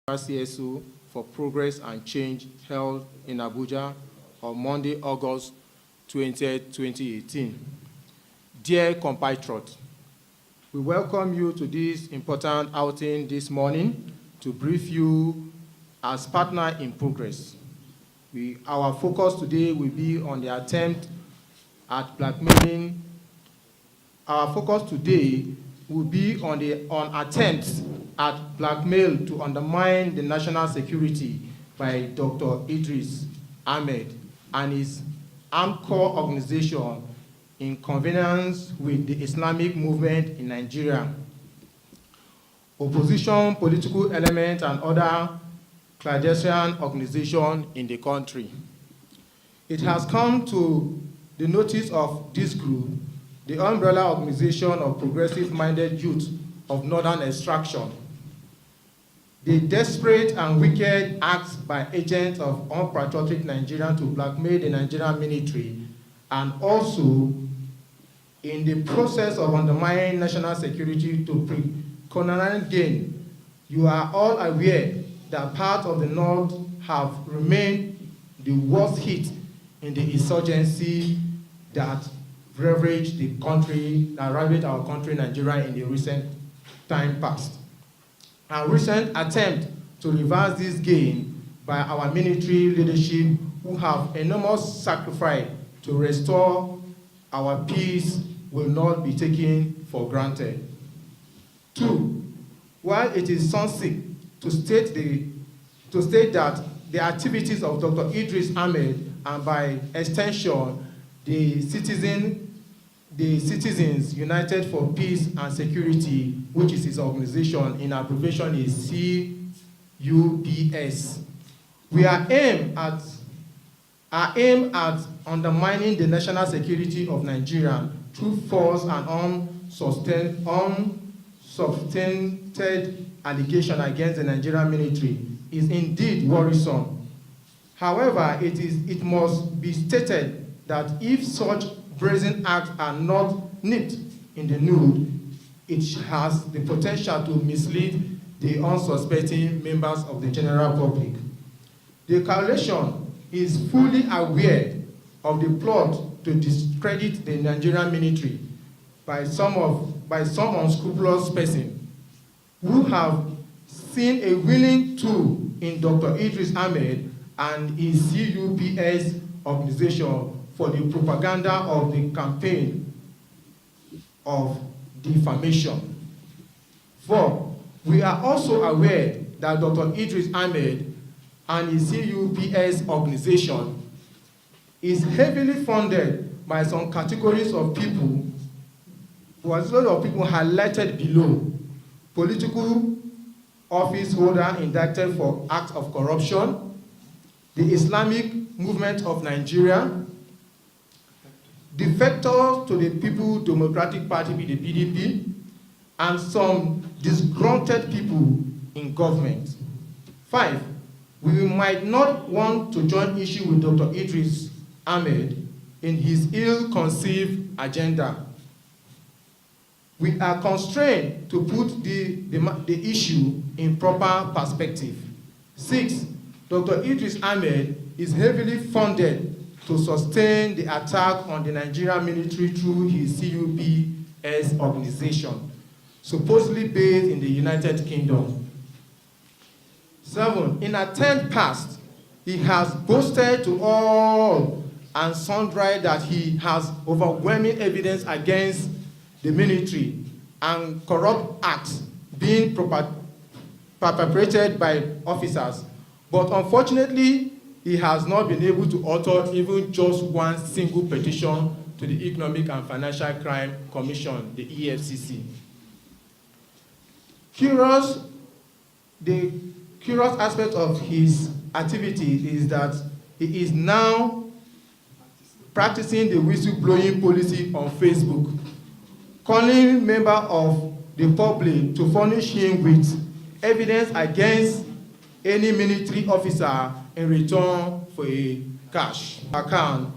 CSO for Progress and Change held in Abuja on Monday, August 20, 2018. Dear compatriots, we welcome you to this important outing this morning to brief you as partner in progress. Our focus today will be on the attempt at blackmailing. Our focus today will be on attempts at blackmail to undermine the national security by Dr. Idris, Ahmed, and his armed core organization in conversation with the Islamic movement in Nigeria, opposition, political elements, and other clandestine organizations in the country. It has come to the notice of this group, the umbrella organization of progressive-minded youth of northern extraction, the desperate and wicked acts by agents of unpatriotic Nigerians to blackmail the Nigerian military, and also in the process of undermining national security to pre-colonial gain. You are all aware that part of the North have remained the worst hit in the insurgency that ravaged the country, that ravaged our country, Nigeria, in the recent time past. A recent attempt to reverse this gain by our military leadership, who have enormous sacrifice to restore our peace, will not be taken for granted. 2, while it is sunsick to state that the activities of Dr. Idris Ahmed, and by extension the Citizens United for Peace and Security, which is his organization, in abbreviation is CUBS. Our aim at undermining the national security of Nigeria through false and unsubstantiated allegation against the Nigerian military is indeed worrisome. However, it must be stated that if such brazen acts are not nipped in the bud, it has the potential to mislead the unsuspecting members of the general public. The coalition is fully aware of the plot to discredit the Nigerian military by some unscrupulous persons who have seen a willing tool in Dr. Idris Ahmed and his CUBS organization for the propaganda of the campaign of defamation. 4, we are also aware that Dr. Idris Ahmed and his CUBS organization is heavily funded by some categories of people, highlighted below: political office holder indicted for acts of corruption, the Islamic movement of Nigeria, defectors to the People's Democratic Party, the PDP, and some disgruntled people in government. 5, we might not want to join issue with Dr. Idris Ahmed in his ill-conceived agenda. We are constrained to put the issue in proper perspective. 6, Dr. Idris Ahmed is heavily funded to sustain the attack on the Nigerian military through his CUBS organization, supposedly based in the United Kingdom. 7, in attempt past, he has boasted to all and sundry that he has overwhelming evidence against the military and corrupt acts being perpetrated by officers. But unfortunately, he has not been able to author even just one single petition to the Economic and Financial Crime Commission, the EFCC. The curious aspect of his activity is that he is now practicing the whistleblowing policy on Facebook, calling members of the public to furnish him with evidence against any military officer in return for a cash account,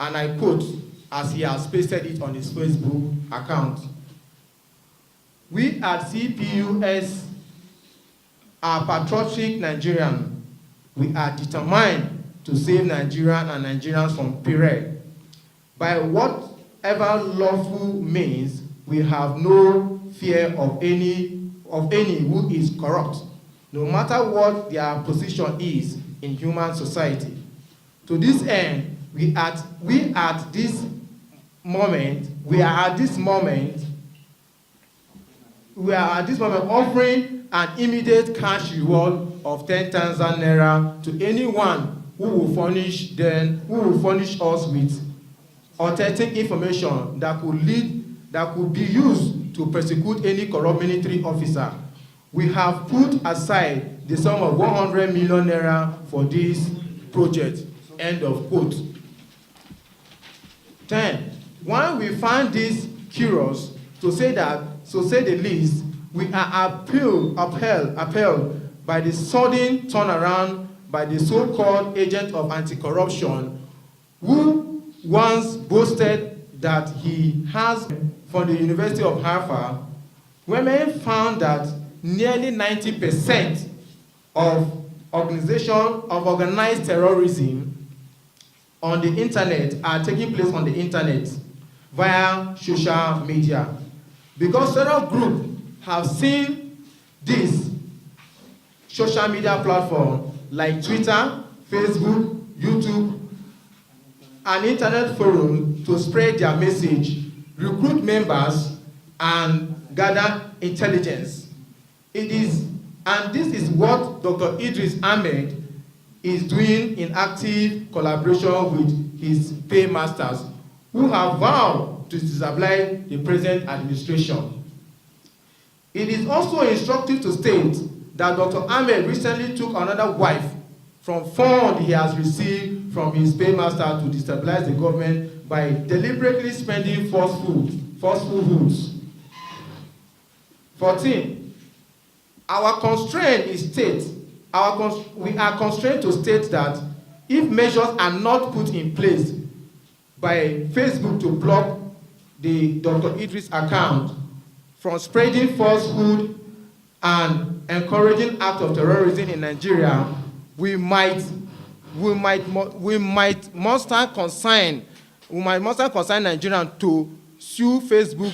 and I quote, as he has pasted it on his Facebook account: "We at CPUS are patriotic Nigerians. We are determined to save Nigeria and Nigerians from peril. By whatever lawful means, we have no fear of any who is corrupt, no matter what their position is in human society. To this end, we are at this moment offering an immediate cash reward of 10,000 naira to anyone who will furnish us with authentic information that could be used to prosecute any corrupt military officer. We have put aside the sum of 100 million naira for this project. End of quote. 10. When we find this curious, to say the least, we are upheld by the sudden turnaround by the so-called agent of anti-corruption, who once boasted that he has from the University of Harvard. Women found that nearly 90% of organized terrorism on the internet are taking place on the internet via social media. Because several groups have seen this social media platform like Twitter, Facebook, YouTube, an internet forum to spread their message, recruit members, and gather intelligence. This is what Dr. Idris Ahmed is doing in active collaboration with his paymasters, who have vowed to disabilize the present administration. It is also instructive to state that Dr. Ahmed recently took another wife from funds he has received from his paymaster to destabilize the government by deliberately spending falsehoods. 14. We are constrained to state that if measures are not put in place by Facebook to block the Dr. Idris account from spreading falsehood and encouraging acts of terrorism in Nigeria, we might muster concern Nigerians to sue Facebook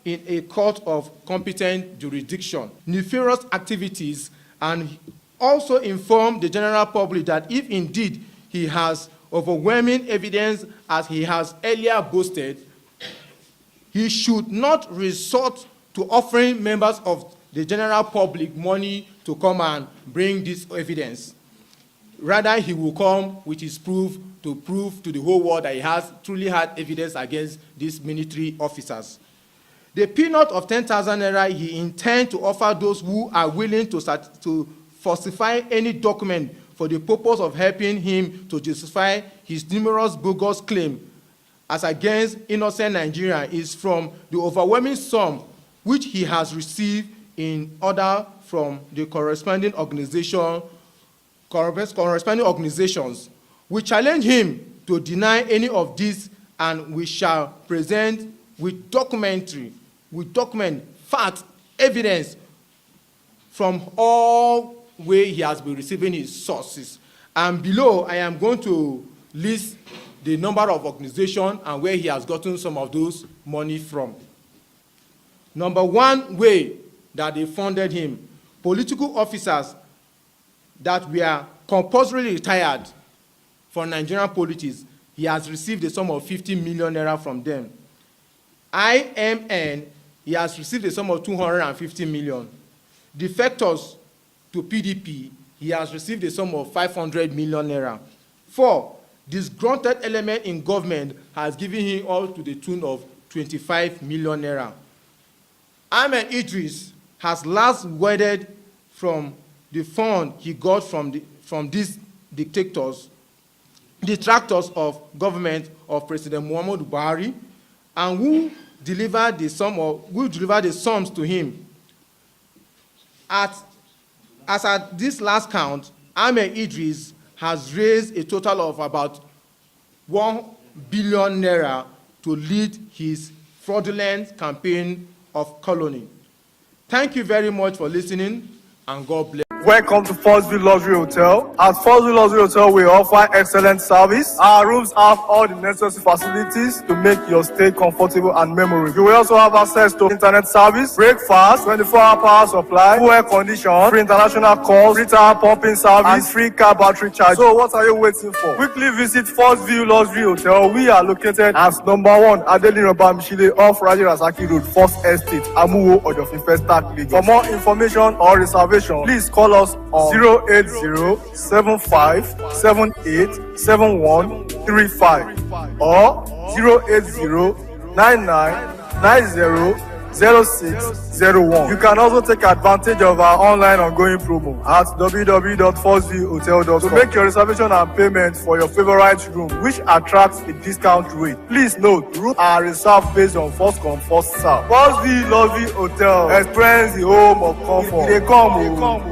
in a court of competent jurisdiction. Nefarious activities, and also inform the general public that if indeed he has overwhelming evidence, as he has earlier boasted, he should not resort to offering members of the general public money to come and bring this evidence. Rather, he will come with his proof to the whole world that he has truly had evidence against these military officers. The peanut of 10,000 naira he intends to offer those who are willing to falsify any document for the purpose of helping him to justify his numerous bogus claims as against innocent Nigeria is from the overwhelming sum which he has received in order from the corresponding organizations. We challenge him to deny any of this, and we shall present with fact, evidence from all where he has been receiving his sources. And below, I am going to list the number of organizations and where he has gotten some of those money from. Number one way that they funded him, political officers that were compulsorily retired from Nigerian politics, he has received a sum of 50 million naira from them. N1bn, he has received a sum of 250 million. Defectors to PDP, he has received a sum of 500 million naira. 4, disgruntled element in government has given him all to the tune of 25 million naira. Ahmed Idris has last worded from the fund he got from these detractors of government of President Muhammadu Buhari, and who delivered the sums to him. As at this last count, Ahmed Idris has raised a total of about 1 billion naira to lead his fraudulent campaign of colony. Thank you very much for listening, and God bless. Welcome to First View Luxury Hotel. At First View Luxury Hotel, we offer excellent service. Our rooms have all the necessary facilities to make your stay comfortable and memorable. You will also have access to internet service, breakfast, 24-hour power supply, full air condition, free international calls, free tire pumping service, and free car battery charge. So what are you waiting for? Quickly visit First View Luxury Hotel. We are located at #1 N1bn off Raji Rasaki Road, First Estate, Amuwo, Odofin Start, Lagos. For more information or reservation, please call us on 08075787135 or 08099900601. You can also take advantage of our online ongoing promo at www.firstviewhotel.com to make your reservation and payment for your favorite room, which attracts a discount rate. Please note, rooms are reserved based on first come, first serve. First View Luxury Hotel. Experience the home of comfort. They come.